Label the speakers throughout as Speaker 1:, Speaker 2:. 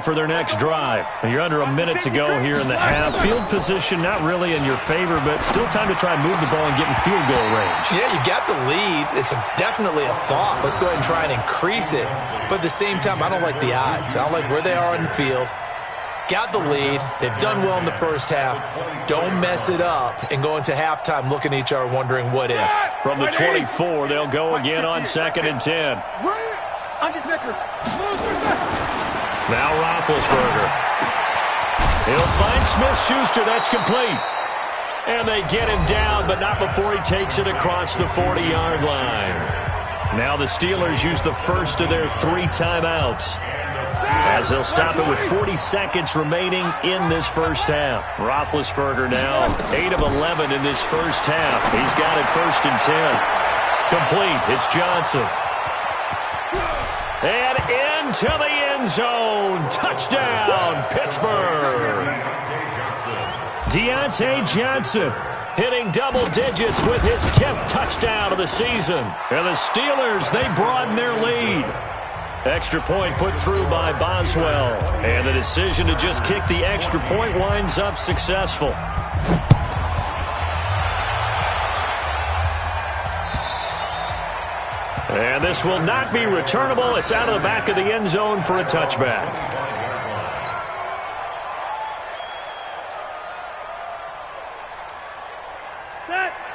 Speaker 1: For their next drive. You're under a minute to go here in the half. Field position not really in your favor, but still time to try and move the ball and get in field goal range.
Speaker 2: Yeah, you got the lead. It's definitely a thought. Let's go ahead and try and increase it. But at the same time, I don't like the odds. I don't like where they are on the field. Got the lead. They've done well in the first half. Don't mess it up and go into halftime looking at each other wondering what if.
Speaker 1: From the 24, they'll go again on 2nd and 10. Now Roethlisberger. He'll find Smith-Schuster. That's complete. And they get him down, but not before he takes it across the 40-yard line. Now the Steelers use the first of their 3 timeouts, as they'll stop it with 40 seconds remaining in this first half. Roethlisberger now 8 of 11 in this first half. He's got it 1st and 10. Complete. It's Johnson. And into the end zone. Touchdown, Pittsburgh. Deontay Johnson hitting double digits with his 10th touchdown of the season. And the Steelers, they broaden their lead. Extra point put through by Boswell. And the decision to just kick the extra point winds up successful. And this will not be returnable. It's out of the back of the end zone for a touchback.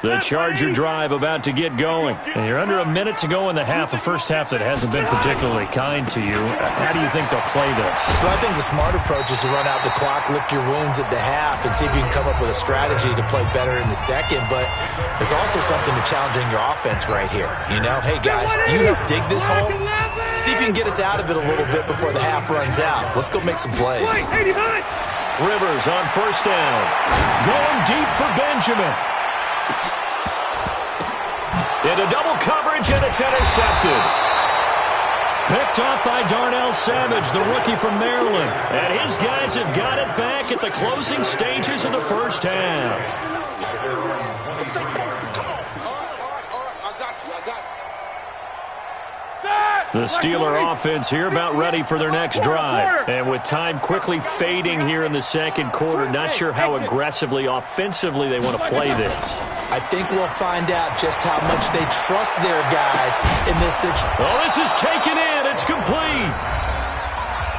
Speaker 1: The Charger drive about to get going. And you're under a minute to go in the half, a first half that hasn't been particularly kind to you. How do you think they'll play this?
Speaker 2: Well, I think the smart approach is to run out the clock, lick your wounds at the half, and see if you can come up with a strategy to play better in the second. But there's also something to challenging your offense right here. You know, hey, guys, you help dig this hole. See if you can get us out of it a little bit before the half runs out. Let's go make some plays.
Speaker 1: Rivers on 1st down. Going deep for Benjamin. Into double coverage, and it's intercepted. Picked off by Darnell Savage, the rookie from Maryland. And his guys have got it back at the closing stages of the first half. The Steeler offense here about ready for their next drive. And with time quickly fading here in the second quarter, not sure how aggressively, offensively they want to play this.
Speaker 2: I think we'll find out just how much they trust their guys in this situation.
Speaker 1: Oh, this is taken in. It's complete.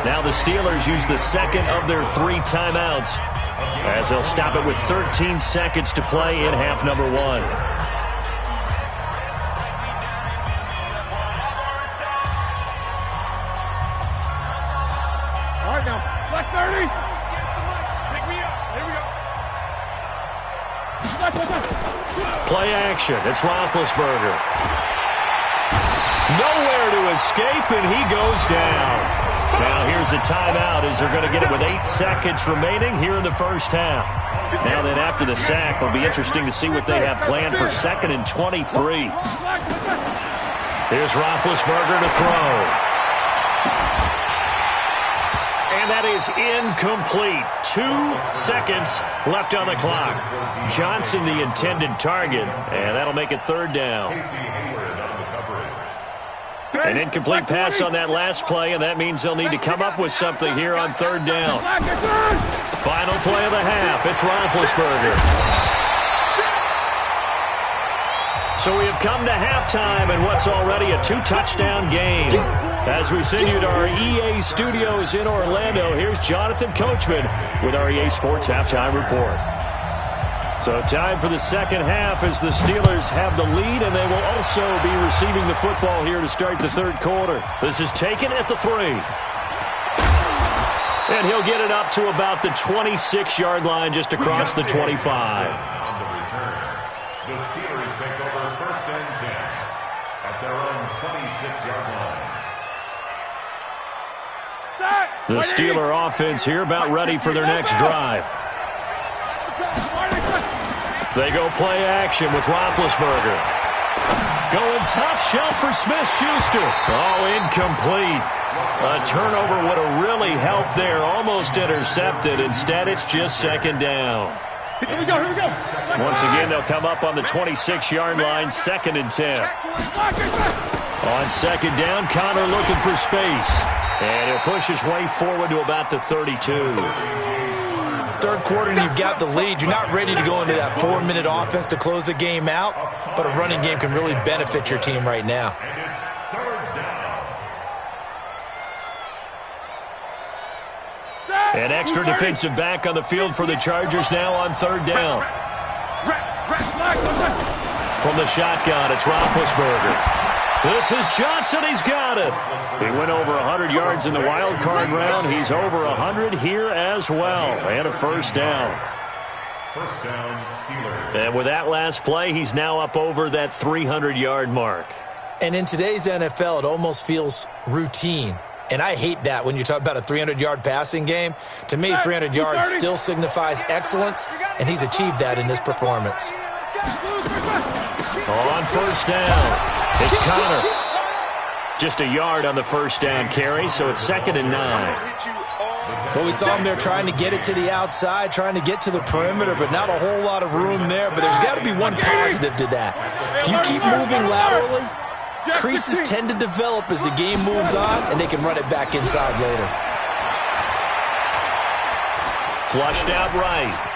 Speaker 1: Now the Steelers use the second of their 3 timeouts, as they'll stop it with 13 seconds to play in half number 1. Play action. It's Roethlisberger. Nowhere to escape, and he goes down. Now here's a timeout as they're going to get it with 8 seconds remaining here in the first half. Now then, after the sack, it'll be interesting to see what they have planned for 2nd and 23. Here's Roethlisberger to throw. And that is incomplete. 2 seconds left on the clock. Johnson, the intended target, and that'll make it 3rd down. An incomplete pass on that last play, and that means they'll need to come up with something here on 3rd down. Final play of the half. It's Roethlisberger. So we have come to halftime in what's already a 2-touchdown game. As we send you to our EA studios in Orlando, here's Jonathan Coachman with our EA Sports Halftime Report. So time for the second half as the Steelers have the lead, and they will also be receiving the football here to start the 3rd quarter. This is taken at the 3. And he'll get it up to about the 26-yard line just across the 25.
Speaker 3: The Steelers take over 1st and 10 at their own 26-yard line.
Speaker 1: The Steeler offense here about ready for their next drive. They go play action with Roethlisberger. Going top shelf for Smith-Schuster. Oh, incomplete. A turnover would have really helped there. Almost intercepted. Instead, it's just 2nd down.
Speaker 4: Here we go.
Speaker 1: Once again, they'll come up on the 26-yard line, 2nd and 10. On 2nd down, Connor looking for space. And he'll push his way forward to about the 32.
Speaker 2: Third quarter and you've got the lead. You're not ready to go into that 4-minute offense to close the game out, but a running game can really benefit your team right now.
Speaker 1: An extra defensive back on the field for the Chargers now on third down. From the shotgun, it's Roethlisberger. This is Johnson. He's got it. He went over 100 yards in the wild card round. He's over 100 here as well. And a first down.
Speaker 3: First down, Steelers.
Speaker 1: And with that last play, he's now up over that 300-yard mark.
Speaker 2: And in today's NFL, it almost feels routine. And I hate that when you talk about a 300-yard passing game. To me, 300 yards still signifies excellence, and he's achieved that in this performance.
Speaker 1: On first down. It's Connor. Just a yard on the first down carry, so it's 2nd and 9.
Speaker 2: Well, we saw him there trying to get it to the outside, trying to get to the perimeter, but not a whole lot of room there. But there's got to be one positive to that. If you keep moving laterally, creases tend to develop as the game moves on, and they can run it back inside later.
Speaker 1: Flushed out right.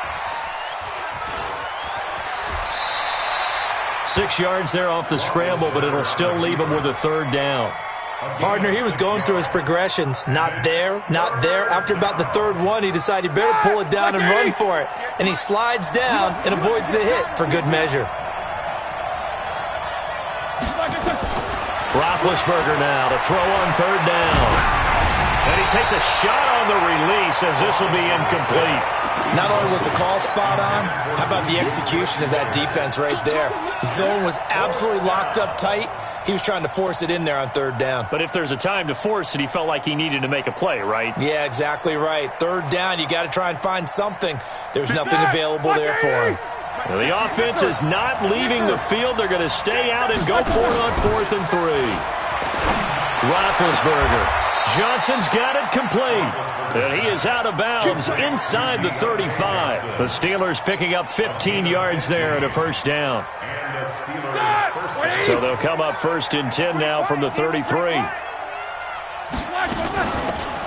Speaker 1: 6 yards there off the scramble, but it'll still leave him with a third down.
Speaker 2: Partner, he was going through his progressions. Not there, not there. After about the third one, he decided he better pull it down and run for it. And he slides down and avoids the hit for good measure.
Speaker 1: Roethlisberger now to throw on third down. And he takes a shot on the release as this will be incomplete.
Speaker 2: Not only was the call spot on, how about the execution of that defense right there? Zone was absolutely locked up tight. He was trying to force it in there on third down.
Speaker 1: But if there's a time to force it, he felt like he needed to make a play, right?
Speaker 2: Yeah, exactly right. Third down, you got to try and find something. There's nothing available there for him.
Speaker 1: Well, the offense is not leaving the field. They're going to stay out and go for it on 4th and 3. Roethlisberger. Johnson's got it complete. And he is out of bounds inside the 35. The Steelers picking up 15 yards there and a first down. So they'll come up 1st and 10 now from the 33.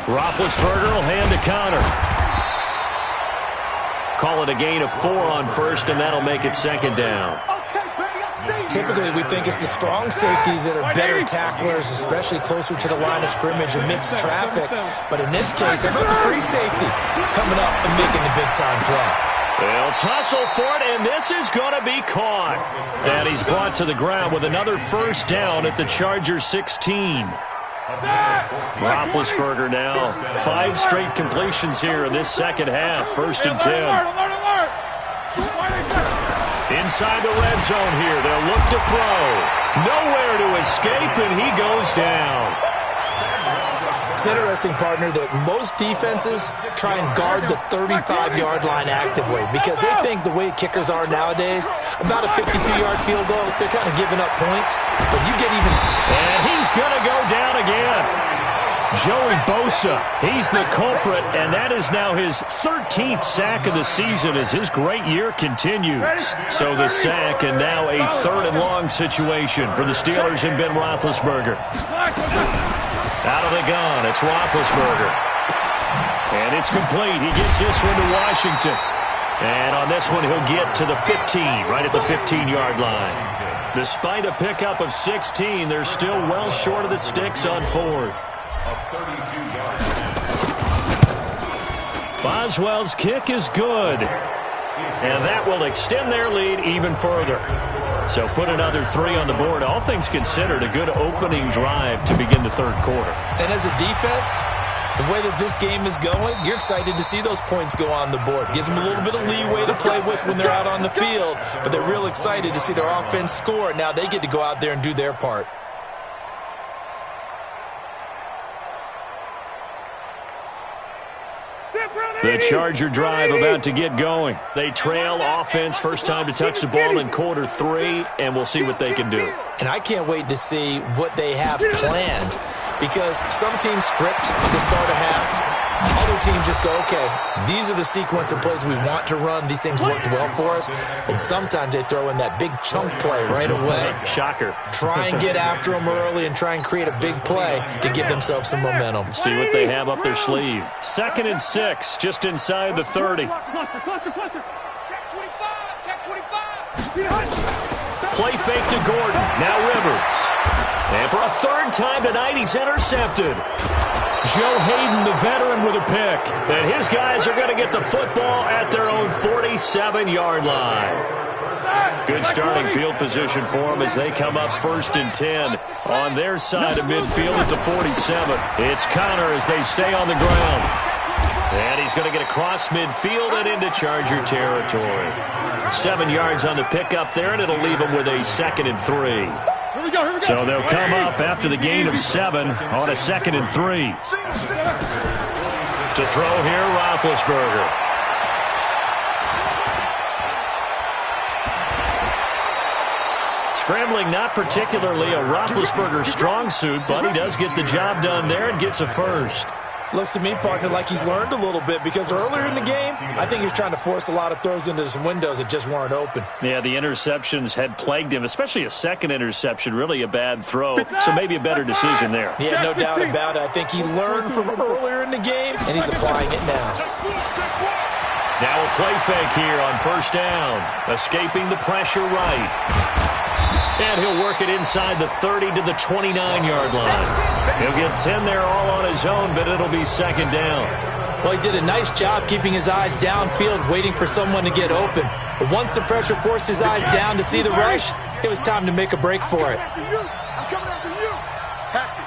Speaker 1: Roethlisberger will hand to Connor. Call it a gain of 4 on first, and that'll make it 2nd down.
Speaker 2: Typically, we think it's the strong safeties that are better tacklers, especially closer to the line of scrimmage amidst traffic. But in this case, how about the free safety coming up and making the big-time play?
Speaker 1: They'll tussle for it, and this is going to be caught. And he's brought to the ground with another first down at the Chargers 16. Roethlisberger now. 5 straight completions here in this second half. 1st and 10. Inside the red zone here. They'll look to throw. Nowhere to escape, and he goes down.
Speaker 2: It's interesting, partner, that most defenses try and guard the 35-yard line actively because they think the way kickers are nowadays, about a 52-yard field goal, they're kind of giving up points. But you get even...
Speaker 1: And he's going to go down again. Joey Bosa, he's the culprit, and that is now his 13th sack of the season as his great year continues. So the sack, and now a 3rd and long situation for the Steelers and Ben Roethlisberger. Out of the gun, it's Roethlisberger. And it's complete. He gets this one to Washington. And on this one, he'll get to the 15, right at the 15-yard line. Despite a pickup of 16, they're still well short of the sticks on 4th. Boswell's kick is good. And that will extend their lead even further. So put another 3 on the board. All things considered, a good opening drive to begin the 3rd quarter.
Speaker 2: And as a defense, the way that this game is going, you're excited to see those points go on the board. Gives them a little bit of leeway to play with when they're out on the field. But they're real excited to see their offense score. Now they get to go out there and do their part.
Speaker 1: The Charger drive about to get going. They trail offense, first time to touch the ball in quarter 3, and we'll see what they can do.
Speaker 2: And I can't wait to see what they have planned because some teams script to start a half. Other teams just go, okay, these are the sequence of plays we want to run. These things worked well for us. And sometimes they throw in that big chunk play right away.
Speaker 1: Shocker.
Speaker 2: Try and get after them early and try and create a big play to give themselves some momentum.
Speaker 1: See what they have up their sleeve. 2nd and 6, just inside the 30. Play fake to Gordon. Now Rivers. And for a 3rd time tonight, he's intercepted. Joe Hayden, the veteran, with a pick. And his guys are going to get the football at their own 47-yard line. Good starting field position for them as they come up 1st and 10 on their side of midfield at the 47. It's Connor as they stay on the ground. And he's going to get across midfield and into Charger territory. 7 yards on the pickup there, and it'll leave them with a 2nd and 3. So they'll come up after the gain of 7 on a 2nd and 3. To throw here, Roethlisberger. Scrambling, not particularly a Roethlisberger strong suit, but he does get the job done there and gets a first.
Speaker 2: Looks to me, partner, like he's learned a little bit because earlier in the game, I think he was trying to force a lot of throws into some windows that just weren't open.
Speaker 1: Yeah, the interceptions had plagued him, especially a 2nd interception, really a bad throw, so maybe a better decision there.
Speaker 2: Yeah, no doubt about it. I think he learned from earlier in the game, and he's applying it now.
Speaker 1: Now a play fake here on 1st down, escaping the pressure right. And he'll work it inside the 30 to the 29-yard line. He'll get 10 there all on his own, but it'll be 2nd down.
Speaker 2: Well, he did a nice job keeping his eyes downfield, waiting for someone to get open. But once the pressure forced his eyes down to see the rush, it was time to make a break for it.
Speaker 4: I'm coming after you. Patch it.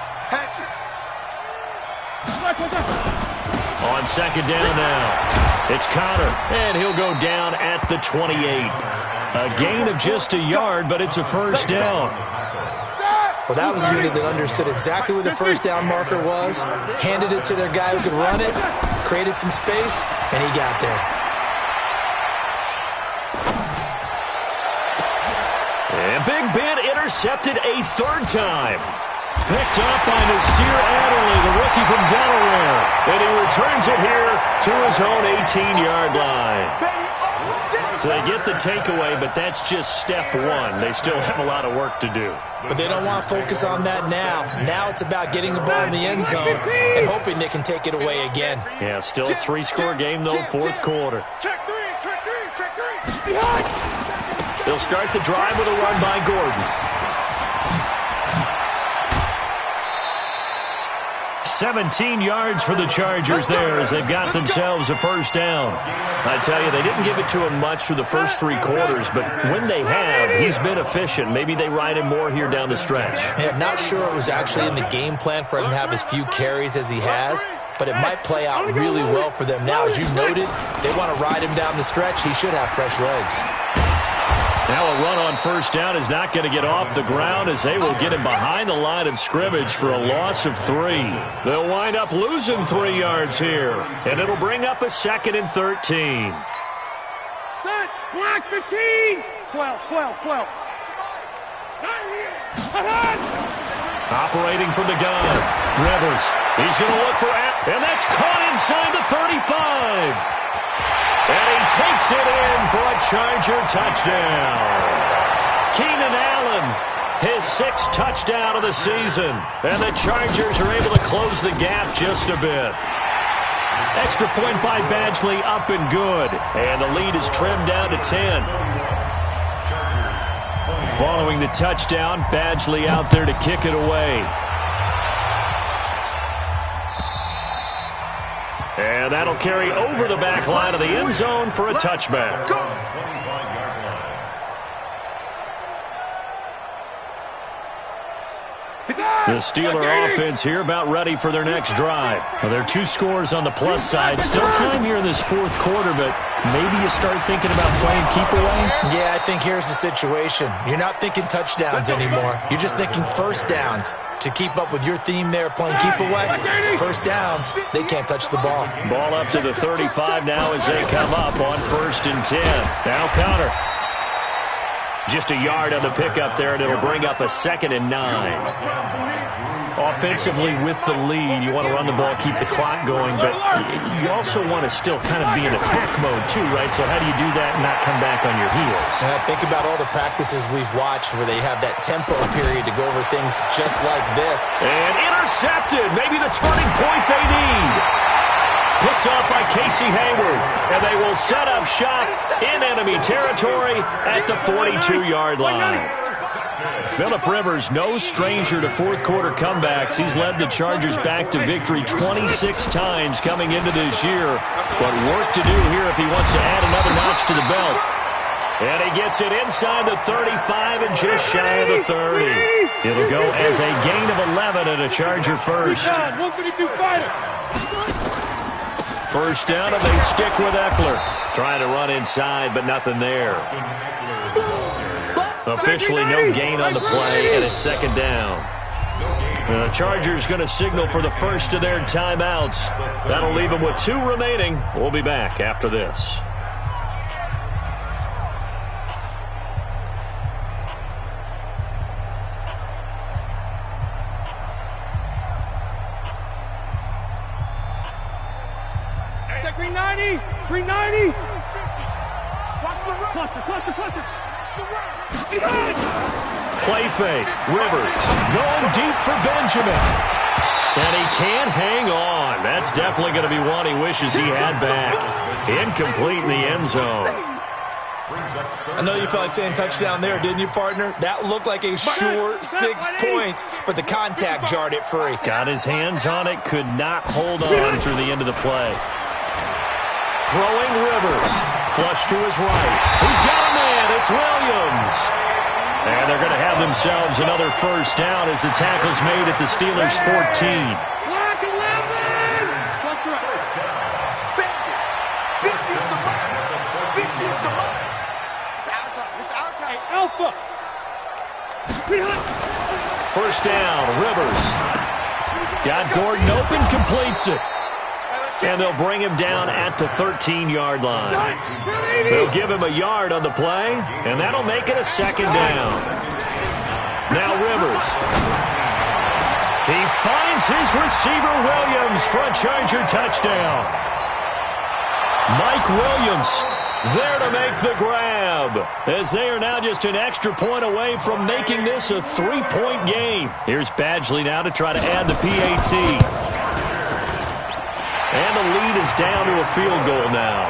Speaker 1: On 2nd down now, it's Connor, and he'll go down at the 28. A gain of just a yard, but it's a 1st down.
Speaker 2: Well, that was a unit that understood exactly where the 1st down marker was, handed it to their guy who could run it, created some space, and he got there.
Speaker 1: And Big Ben intercepted a 3rd time. Picked up by Nasir Adderley, the rookie from Delaware. And he returns it here to his own 18-yard line. So they get the takeaway, but that's just step 1. They still have a lot of work to do.
Speaker 2: But they don't want to focus on that now. Now it's about getting the ball in the end zone and hoping they can take it away again.
Speaker 1: Yeah, still a 3-score game, though, 4th quarter.
Speaker 4: Check three.
Speaker 1: They'll start the drive with a run by Gordon. 17 yards for the Chargers there as they've got themselves a 1st down. I tell you, they didn't give it to him much through the first 3 quarters, but when they have, he's been efficient. Maybe they ride him more here down the stretch.
Speaker 2: Yeah, I'm not sure it was actually in the game plan for him to have as few carries as he has, but it might play out really well for them now. As you noted, they want to ride him down the stretch. He should have fresh legs.
Speaker 1: Now a run on 1st down is not going to get off the ground as they will get him behind the line of scrimmage for a loss of 3. They'll wind up losing 3 yards here, and it'll bring up a 2nd and 13.
Speaker 4: Set, block 15. 12.
Speaker 1: Operating from the gun, Rivers. He's going to look for and that's caught inside the 35. And he takes it in for a Charger touchdown. Keenan Allen, his 6th touchdown of the season. And the Chargers are able to close the gap just a bit. Extra point by Badgley up and good. And the lead is trimmed down to 10. Following the touchdown, Badgley out there to kick it away. And that'll carry over the back line of the end zone for a touchback. The Steeler offense here about ready for their next drive. Well, there are 2 scores on the plus side. Still time here in this 4th quarter, but maybe you start thinking about playing keep away?
Speaker 2: Yeah, I think here's the situation. You're not thinking touchdowns anymore. You're just thinking 1st downs. To keep up with your theme there, playing keep away, 1st downs, they can't touch the ball.
Speaker 1: Ball up to the 35 now as they come up on 1st and 10. Now Connor. Just a yard on the pickup there, and it'll bring up a 2nd and 9. Offensively with the lead, you want to run the ball, keep the clock going, but you also want to still kind of be in attack mode too, right? So how do you do that and not come back on your heels?
Speaker 2: Think about all the practices we've watched where they have that tempo period to go over things just like this.
Speaker 1: And intercepted, maybe the turning point they need. Picked up by Casey Hayward, and they will set up shop in enemy territory at the 42-yard line. Phillip Rivers, no stranger to fourth-quarter comebacks. He's led the Chargers back to victory 26 times coming into this year. But work to do here if he wants to add another notch to the belt. And he gets it inside the 35 and just shy of the 30. It'll go as a gain of 11 and a Charger first. First down, and they stick with Eckler. Trying to run inside, but nothing there. Officially no gain on the play, and it's 2nd down. The Chargers going to signal for the first of their timeouts. That'll leave them with 2 remaining. We'll be back after this.
Speaker 4: Check 390. 390. Cluster.
Speaker 1: Play fake. Rivers going deep for Benjamin. And he can't hang on. That's definitely going to be one he wishes he had back. Incomplete in the end zone.
Speaker 2: I know you felt like saying touchdown there, didn't you, partner? That looked like a sure 6 points, but the contact jarred it free.
Speaker 1: Got his hands on it, could not hold on through the end of the play. Throwing Rivers. Flush to his right. He's got a man. It's Williams. And they're going to have themselves another first down as the tackle's made at the Steelers' 14.
Speaker 4: Block 11. It's our time. Hey, Alpha.
Speaker 1: First down, Rivers. Got Gordon open, completes it. And they'll bring him down at the 13-yard line. They'll give him a yard on the play, and that'll make it a 2nd down. Now Rivers. He finds his receiver, Williams, for a Charger touchdown. Mike Williams there to make the grab, as they are now just an extra point away from making this a 3-point game. Here's Badgley now to try to add the PAT. And the lead is down to a field goal now.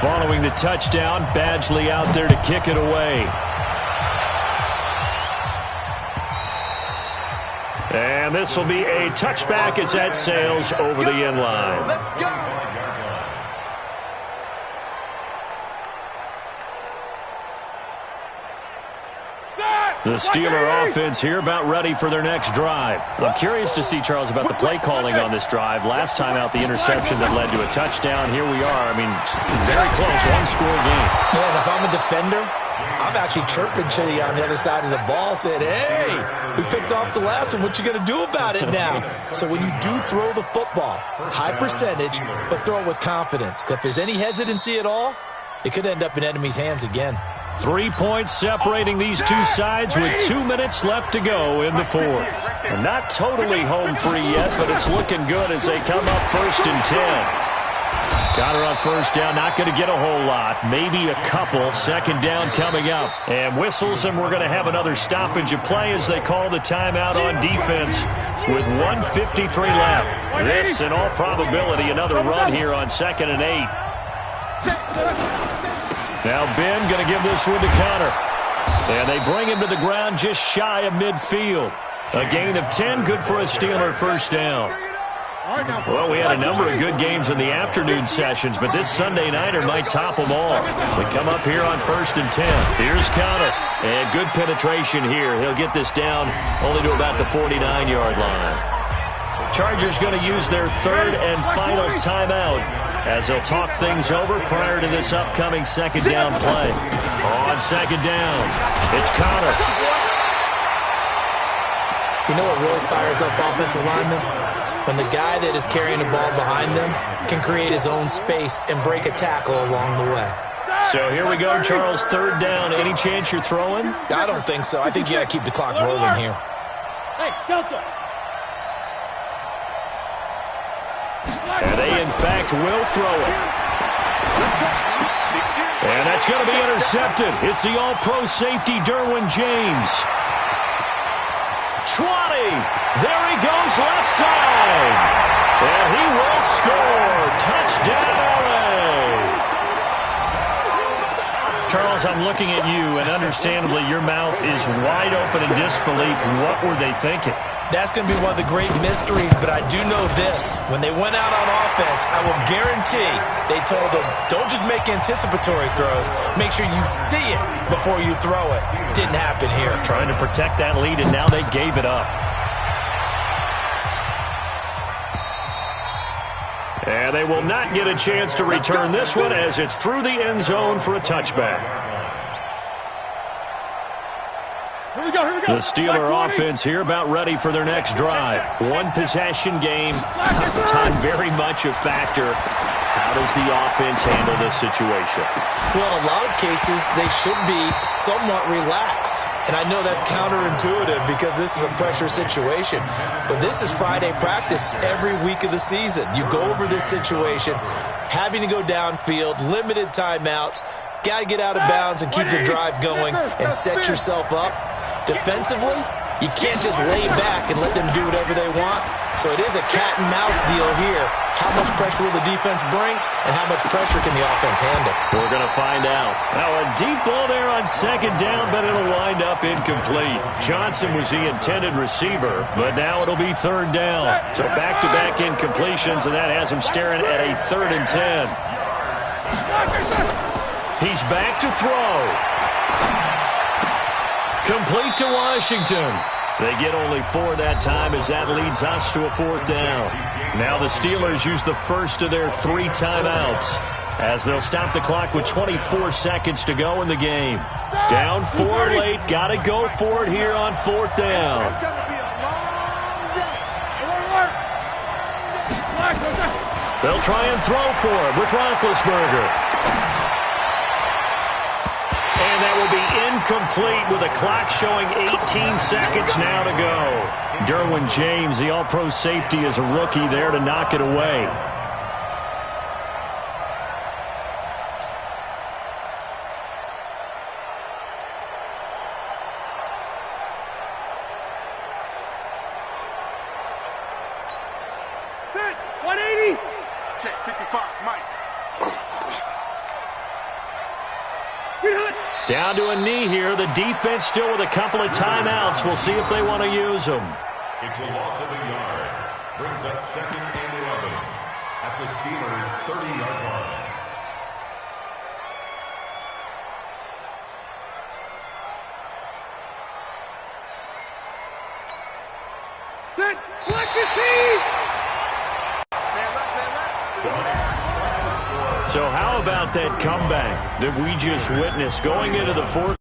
Speaker 1: Following the touchdown, Badgley out there to kick it away. And this will be a touchback as that sails over the end line.
Speaker 4: Let's go.
Speaker 1: The Steeler offense here about ready for their next drive. I'm curious to see, Charles, about the play calling on this drive. Last time out, the interception that led to a touchdown. Here we are. I mean, very close, one-score game.
Speaker 2: Yeah, and if I'm a defender, I'm actually chirping to you on the other side of the ball, saying, hey, we picked off the last one. What you going to do about it now? So when you do throw the football, high percentage, but throw it with confidence. If there's any hesitancy at all, it could end up in enemy's hands again.
Speaker 1: 3 points separating these two sides with 2 minutes left to go in the fourth. And not totally home free yet, but it's looking good as they come up 1st and 10. Got her on first down, not going to get a whole lot, maybe a couple. 2nd down coming up. And whistles, and we're going to have another stoppage of play as they call the timeout on defense with 1:53 left. This, in all probability, another run here on 2nd and 8. Now Ben going to give this one to Connor. And they bring him to the ground just shy of midfield. A gain of 10, good for a Steeler first down. Well, we had a number of good games in the afternoon sessions, but this Sunday nighter might top them all. We come up here on 1st and 10. Here's Connor. And good penetration here. He'll get this down only to about the 49-yard line. Chargers going to use their 3rd and final timeout as they'll talk things over prior to this upcoming 2nd down play. On 2nd down, it's Connor.
Speaker 2: You know what really fires up offensive linemen? when the guy that is carrying the ball behind them can create his own space and break a tackle along the way.
Speaker 1: So here we go, Charles, third down. Any chance you're throwing?
Speaker 2: I don't think so. I think you got to keep the clock rolling here.
Speaker 4: Hey, Delta.
Speaker 1: And they, in fact, will throw it. And that's going to be intercepted. It's the all-pro safety, Derwin James. 20. There he goes, left side. And he will score. Touchdown, LA. Charles, I'm looking at you, and understandably, your mouth is wide open in disbelief. What were they thinking?
Speaker 2: That's going to be one of the great mysteries, but I do know this. When they went out on offense, I will guarantee they told them, don't just make anticipatory throws. Make sure you see it before you throw it. Didn't happen here.
Speaker 1: Trying to protect that lead, and now they gave it up. And they will not get a chance to return this one as it's through the end zone for a touchback.
Speaker 4: Here we go, here we go.
Speaker 1: The Steeler offense here about ready for their next drive. One possession game, time very much a factor. How does the offense handle this situation?
Speaker 2: Well, in a lot of cases, they should be somewhat relaxed. And I know that's counterintuitive because this is a pressure situation. But this is Friday practice every week of the season. You go over this situation, having to go downfield, limited timeouts, got to get out of bounds and keep the drive going and set yourself up. Defensively, you can't just lay back and let them do whatever they want. So it is a cat-and-mouse deal here. How much pressure will the defense bring, and how much pressure can the offense handle?
Speaker 1: We're going to find out. Now, a deep ball there on second down, but it'll wind up incomplete. Johnson was the intended receiver, but now it'll be third down. So back-to-back incompletions, and that has him staring at a 3rd and 10. He's back to throw. Complete to Washington. They get only 4 that time as that leads us to a 4th down. Now the Steelers use the first of their 3 timeouts as they'll stop the clock with 24 seconds to go in the game. Down 4 late. Got to go for it here on 4th down.
Speaker 4: It's going to be a long day.
Speaker 1: They'll try and throw for it with Roethlisberger. And that will be incomplete with a clock showing 18 seconds now to go. Derwin James, the all-pro safety, is a rookie there to knock it away.
Speaker 4: Set, 180. Check, 55, Mike.
Speaker 1: Down to a knee here. The defense still with a couple of timeouts. We'll see if they want to use them.
Speaker 3: It's a loss of a yard. Brings up 2nd and 11 at the Steelers' 30-yard line.
Speaker 4: Set, collect your team.
Speaker 1: So how about that comeback that we just witnessed going into the 4th?